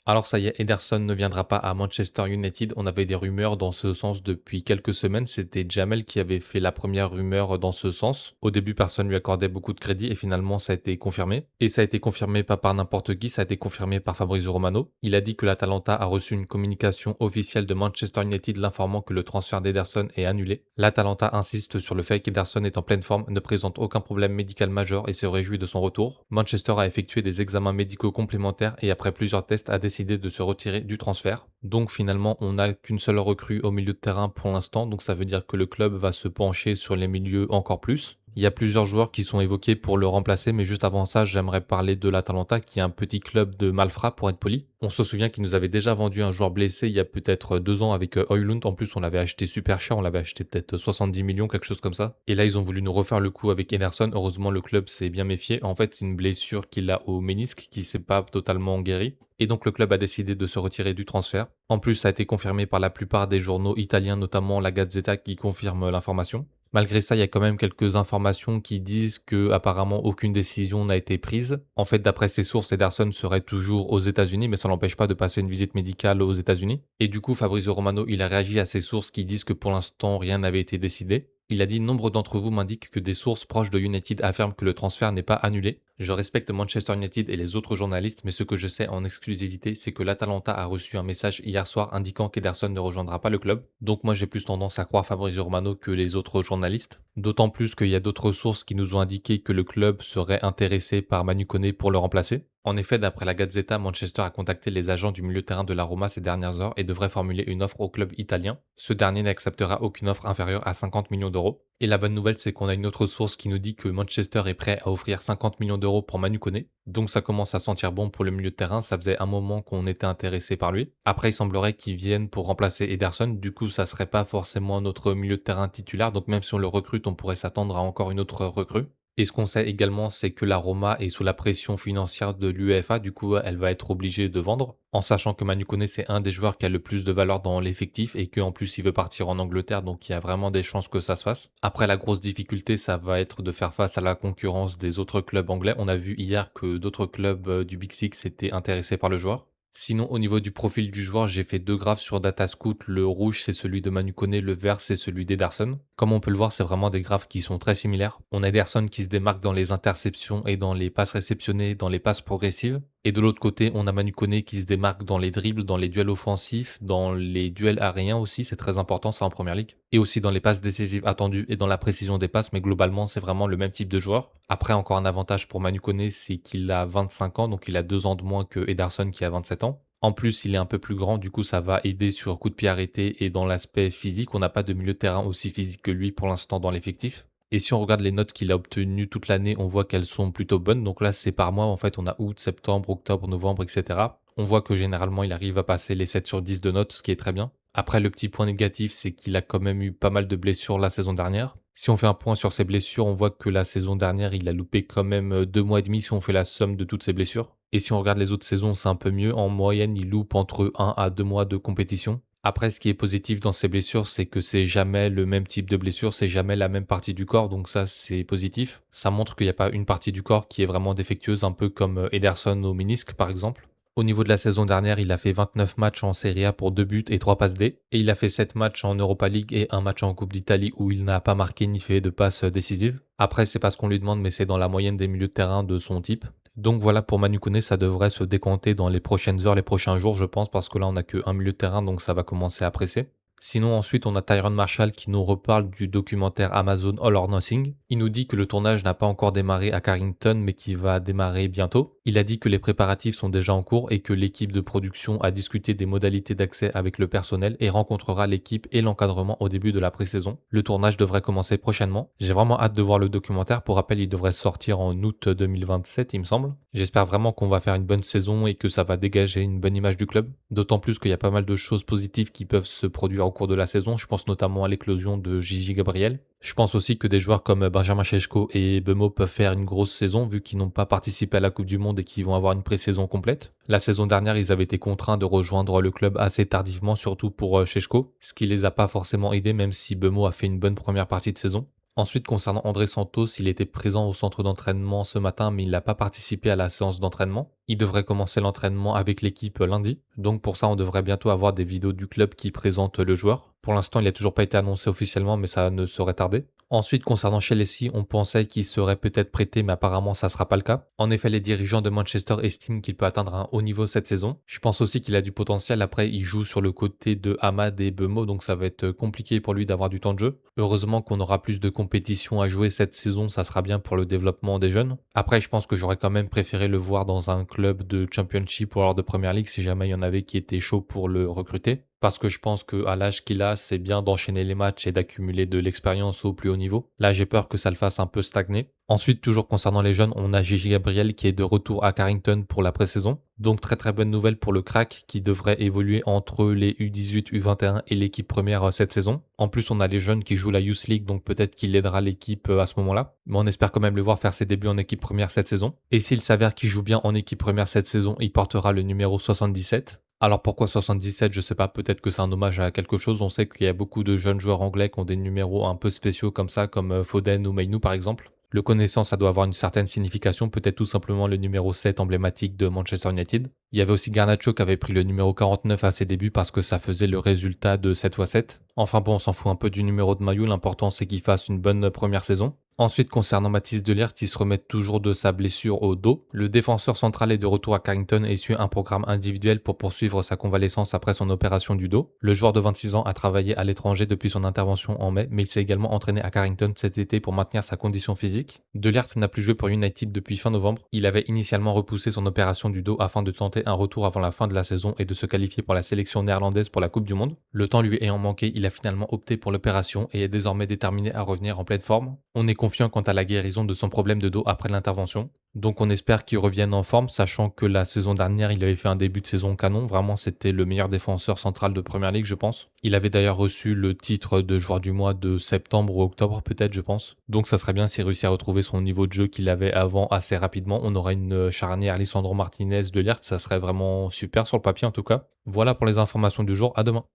Alors ça y est, Ederson ne viendra pas à Manchester United. On avait des rumeurs dans ce sens depuis quelques semaines. C'était Jamel qui avait fait la première rumeur dans ce sens. Au début, personne lui accordait beaucoup de crédit et finalement ça a été confirmé. Et ça a été confirmé pas par n'importe qui, ça a été confirmé par Fabrizio Romano. Il a dit que l'Atalanta a reçu une communication officielle de Manchester United l'informant que le transfert d'Ederson est annulé. L'Atalanta insiste sur le fait qu'Ederson est en pleine forme, ne présente aucun problème médical majeur et se réjouit de son retour. Manchester a effectué des examens médicaux complémentaires et après plusieurs tests a décidé de se retirer du transfert. Donc finalement, on n'a qu'une seule recrue au milieu de terrain pour l'instant, donc ça veut dire que le club va se pencher sur les milieux encore plus. Il y a plusieurs joueurs qui sont évoqués pour le remplacer, mais juste avant ça, j'aimerais parler de l'Atalanta, qui est un petit club de malfrats, pour être poli. On se souvient qu'il nous avait déjà vendu un joueur blessé il y a peut-être 2 ans avec Højlund. En plus, on l'avait acheté super cher, on l'avait acheté peut-être 70 millions, quelque chose comme ça. Et là, ils ont voulu nous refaire le coup avec Ederson. Heureusement, le club s'est bien méfié. En fait, c'est une blessure qu'il a au ménisque qui s'est pas totalement guérie. Et donc, le club a décidé de se retirer du transfert. En plus, ça a été confirmé par la plupart des journaux italiens, notamment la Gazzetta, qui confirme l'information. Malgré ça, il y a quand même quelques informations qui disent que apparemment aucune décision n'a été prise. En fait, d'après ces sources, Ederson serait toujours aux États-Unis, mais ça l'empêche pas de passer une visite médicale aux États-Unis. Et du coup, Fabrizio Romano, il a réagi à ces sources qui disent que pour l'instant, rien n'avait été décidé. Il a dit: nombre d'entre vous m'indiquent que des sources proches de United affirment que le transfert n'est pas annulé. Je respecte Manchester United et les autres journalistes, mais ce que je sais en exclusivité, c'est que l'Atalanta a reçu un message hier soir indiquant qu'Ederson ne rejoindra pas le club. Donc moi j'ai plus tendance à croire Fabrizio Romano que les autres journalistes. D'autant plus qu'il y a d'autres sources qui nous ont indiqué que le club serait intéressé par Manu Koné pour le remplacer. En effet, d'après la Gazzetta, Manchester a contacté les agents du milieu de terrain de la Roma ces dernières heures et devrait formuler une offre au club italien. Ce dernier n'acceptera aucune offre inférieure à 50 millions d'euros. Et la bonne nouvelle, c'est qu'on a une autre source qui nous dit que Manchester est prêt à offrir 50 millions d'euros pour Manu Koné. Donc ça commence à sentir bon pour le milieu de terrain, ça faisait un moment qu'on était intéressé par lui. Après, il semblerait qu'il vienne pour remplacer Ederson, du coup ça serait pas forcément notre milieu de terrain titulaire, donc même si on le recrute, on pourrait s'attendre à encore une autre recrue. Et ce qu'on sait également, c'est que la Roma est sous la pression financière de l'UEFA, du coup elle va être obligée de vendre, en sachant que Manu Koné c'est un des joueurs qui a le plus de valeur dans l'effectif et qu'en plus il veut partir en Angleterre, donc il y a vraiment des chances que ça se fasse. Après, la grosse difficulté, ça va être de faire face à la concurrence des autres clubs anglais. On a vu hier que d'autres clubs du Big Six étaient intéressés par le joueur. Sinon, au niveau du profil du joueur, j'ai fait 2 graphes sur Datascout. Le rouge, c'est celui de Manu Koné, le vert, c'est celui d'Ederson. Comme on peut le voir, c'est vraiment des graphes qui sont très similaires. On a Ederson qui se démarque dans les interceptions et dans les passes réceptionnées, dans les passes progressives. Et de l'autre côté, on a Manu Koné qui se démarque dans les dribbles, dans les duels offensifs, dans les duels aériens aussi, c'est très important ça en première ligue. Et aussi dans les passes décisives attendues et dans la précision des passes, mais globalement c'est vraiment le même type de joueur. Après, encore un avantage pour Manu Koné, c'est qu'il a 25 ans, donc il a 2 ans de moins que Ederson qui a 27 ans. En plus, il est un peu plus grand, du coup ça va aider sur coup de pied arrêté et dans l'aspect physique. On n'a pas de milieu de terrain aussi physique que lui pour l'instant dans l'effectif. Et si on regarde les notes qu'il a obtenues toute l'année, on voit qu'elles sont plutôt bonnes. Donc là, c'est par mois. En fait, on a août, septembre, octobre, novembre, etc. On voit que généralement, il arrive à passer les 7 sur 10 de notes, ce qui est très bien. Après, le petit point négatif, c'est qu'il a quand même eu pas mal de blessures la saison dernière. Si on fait un point sur ses blessures, on voit que la saison dernière, il a loupé quand même 2 mois et demi si on fait la somme de toutes ses blessures. Et si on regarde les autres saisons, c'est un peu mieux. En moyenne, il loupe entre 1 à 2 mois de compétition. Après, ce qui est positif dans ces blessures, c'est que c'est jamais le même type de blessure, c'est jamais la même partie du corps, donc ça, c'est positif. Ça montre qu'il n'y a pas une partie du corps qui est vraiment défectueuse, un peu comme Ederson au ménisque, par exemple. Au niveau de la saison dernière, il a fait 29 matchs en Serie A pour 2 buts et 3 passes D. Et il a fait 7 matchs en Europa League et un match en Coupe d'Italie où il n'a pas marqué ni fait de passes décisives. Après, c'est pas ce qu'on lui demande, mais c'est dans la moyenne des milieux de terrain de son type. Donc voilà, pour Manu Koné, ça devrait se décompter dans les prochaines heures, les prochains jours, je pense, parce que là, on n'a qu'un milieu de terrain, donc ça va commencer à presser. Sinon, ensuite, on a Tyrone Marshall qui nous reparle du documentaire Amazon All or Nothing. Il nous dit que le tournage n'a pas encore démarré à Carrington, mais qui va démarrer bientôt. Il a dit que les préparatifs sont déjà en cours et que l'équipe de production a discuté des modalités d'accès avec le personnel et rencontrera l'équipe et l'encadrement au début de la pré-saison. Le tournage devrait commencer prochainement. J'ai vraiment hâte de voir le documentaire. Pour rappel, il devrait sortir en août 2027, il me semble. J'espère vraiment qu'on va faire une bonne saison et que ça va dégager une bonne image du club. D'autant plus qu'il y a pas mal de choses positives qui peuvent se produire au cours de la saison. Je pense notamment à l'éclosion de Gigi Gabriel. Je pense aussi que des joueurs comme Benjamin Šeško et Bemo peuvent faire une grosse saison vu qu'ils n'ont pas participé à la Coupe du Monde et qu'ils vont avoir une pré-saison complète. La saison dernière, ils avaient été contraints de rejoindre le club assez tardivement, surtout pour Šeško, ce qui les a pas forcément aidés même si Bemo a fait une bonne première partie de saison. Ensuite, concernant André Santos, il était présent au centre d'entraînement ce matin, mais il n'a pas participé à la séance d'entraînement. Il devrait commencer l'entraînement avec l'équipe lundi. Donc pour ça, on devrait bientôt avoir des vidéos du club qui présentent le joueur. Pour l'instant, il n'a toujours pas été annoncé officiellement, mais ça ne saurait tarder. Ensuite, concernant Chelsea, on pensait qu'il serait peut-être prêté, mais apparemment ça ne sera pas le cas. En effet, les dirigeants de Manchester estiment qu'il peut atteindre un haut niveau cette saison. Je pense aussi qu'il a du potentiel. Après, il joue sur le côté de Hamad et Bemo, donc ça va être compliqué pour lui d'avoir du temps de jeu. Heureusement qu'on aura plus de compétitions à jouer cette saison, ça sera bien pour le développement des jeunes. Après, je pense que j'aurais quand même préféré le voir dans un club de Championship ou alors de Premier League si jamais il y en avait qui étaient chauds pour le recruter. Parce que je pense qu'à l'âge qu'il a, c'est bien d'enchaîner les matchs et d'accumuler de l'expérience au plus haut niveau. Là, j'ai peur que ça le fasse un peu stagner. Ensuite, toujours concernant les jeunes, on a Gigi Gabriel qui est de retour à Carrington pour la pré-saison. Donc très très bonne nouvelle pour le crack qui devrait évoluer entre les U18, U21 et l'équipe première cette saison. En plus, on a les jeunes qui jouent la Youth League, donc peut-être qu'il aidera l'équipe à ce moment-là. Mais on espère quand même le voir faire ses débuts en équipe première cette saison. Et s'il s'avère qu'il joue bien en équipe première cette saison, il portera le numéro 77. Alors pourquoi 77? Je sais pas, peut-être que c'est un hommage à quelque chose. On sait qu'il y a beaucoup de jeunes joueurs anglais qui ont des numéros un peu spéciaux comme ça, comme Foden ou Mainu par exemple. Le connaissant, ça doit avoir une certaine signification, peut-être tout simplement le numéro 7 emblématique de Manchester United. Il y avait aussi Garnacho qui avait pris le numéro 49 à ses débuts parce que ça faisait le résultat de 7x7. Enfin bon, on s'en fout un peu du numéro de maillot, l'important c'est qu'il fasse une bonne première saison. Ensuite, concernant Mathys de Ligt, il se remet toujours de sa blessure au dos. Le défenseur central est de retour à Carrington et suit un programme individuel pour poursuivre sa convalescence après son opération du dos. Le joueur de 26 ans a travaillé à l'étranger depuis son intervention en mai, mais il s'est également entraîné à Carrington cet été pour maintenir sa condition physique. De Ligt n'a plus joué pour United depuis fin novembre. Il avait initialement repoussé son opération du dos afin de tenter un retour avant la fin de la saison et de se qualifier pour la sélection néerlandaise pour la Coupe du Monde. Le temps lui ayant manqué, il a finalement opté pour l'opération et est désormais déterminé à revenir en pleine forme. On est confiant quant à la guérison de son problème de dos après l'intervention. Donc on espère qu'il revienne en forme, sachant que la saison dernière, il avait fait un début de saison canon. Vraiment, c'était le meilleur défenseur central de Premier League, je pense. Il avait d'ailleurs reçu le titre de joueur du mois de septembre ou octobre, peut-être, je pense. Donc ça serait bien s'il réussit à retrouver son niveau de jeu qu'il avait avant assez rapidement. On aurait une charnière Lisandro Martinez de Ligt, ça serait vraiment super sur le papier en tout cas. Voilà pour les informations du jour, à demain.